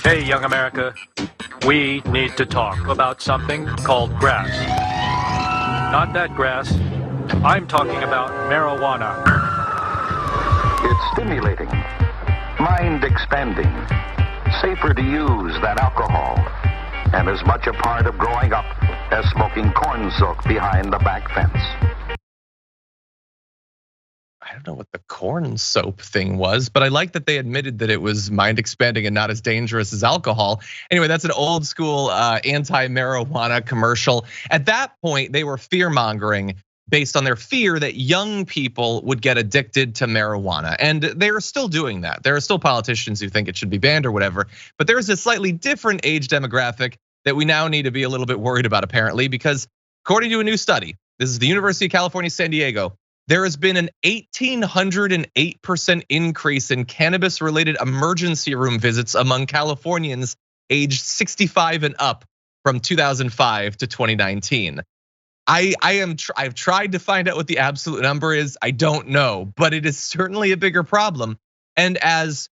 Hey, young America, we need to talk about something called grass. Not that grass. I'm talking about marijuana. It's stimulating, mind-expanding, safer to use than alcohol, and as much a part of growing up as smoking corn silk behind the back fence. I don't know what the corn soap thing was, but I like that they admitted that it was mind expanding and not as dangerous as alcohol. Anyway, that's an old school anti-marijuana commercial. At that point, they were fear mongering based on their fear that young people would get addicted to marijuana. And they're still doing that. There are still politicians who think it should be banned or whatever, but there's a slightly different age demographic that we now need to be a little bit worried about apparently, because according to a new study, this is the University of California, San Diego, there has been an 1,808% increase in cannabis-related emergency room visits among Californians aged 65 and up from 2005 to 2019. I've tried to find out what the absolute number is. I don't know, but it is certainly a bigger problem. And as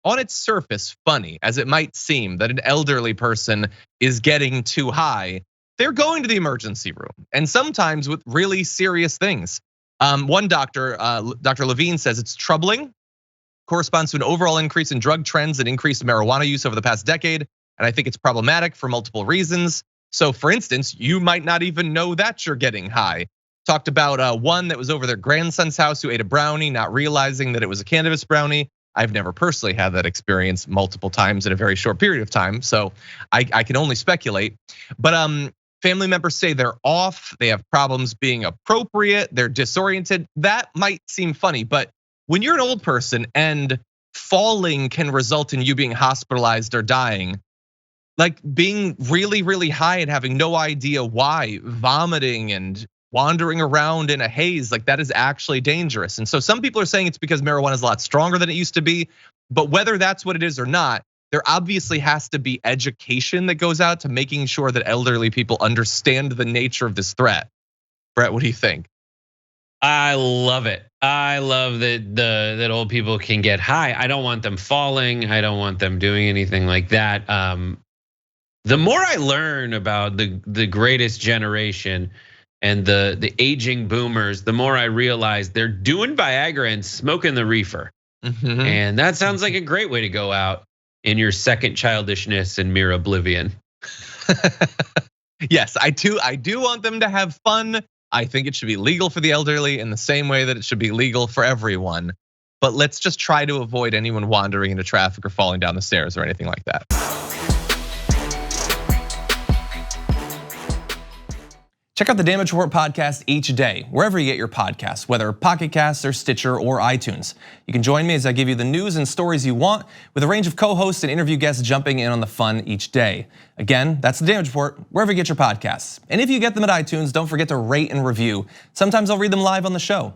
on its surface funny as it might seem that an elderly person is getting too high, they're going to the emergency room, and sometimes with really serious things. One doctor, Dr. Levine, says it's troubling, corresponds to an overall increase in drug trends and increased marijuana use over the past decade. And I think it's problematic for multiple reasons. So for instance, you might not even know that you're getting high. Talked about one that was over their grandson's house who ate a brownie, not realizing that it was a cannabis brownie. I've never personally had that experience multiple times in a very short period of time, so I can only speculate. But family members say they're off, they have problems being appropriate, they're disoriented. That might seem funny, but when you're an old person and falling can result in you being hospitalized or dying, like being really, really high and having no idea why, vomiting and wandering around in a haze, like that is actually dangerous. And so some people are saying it's because marijuana is a lot stronger than it used to be, but whether that's what it is or not, there obviously has to be education that goes out to making sure that elderly people understand the nature of this threat. Brett, what do you think? I love it. I love that old people can get high. I don't want them falling. I don't want them doing anything like that. The more I learn about the greatest generation and the aging boomers, the more I realize they're doing Viagra and smoking the reefer. Mm-hmm. And that sounds like a great way to go out in your second childishness and mere oblivion. Yes, I do want them to have fun. I think it should be legal for the elderly in the same way that it should be legal for everyone. But let's just try to avoid anyone wandering into traffic or falling down the stairs or anything like that. Check out the Damage Report podcast each day, wherever you get your podcasts, whether Pocket Casts or Stitcher or iTunes. You can join me as I give you the news and stories you want, with a range of co-hosts and interview guests jumping in on the fun each day. Again, that's the Damage Report, wherever you get your podcasts. And if you get them at iTunes, don't forget to rate and review. Sometimes I'll read them live on the show.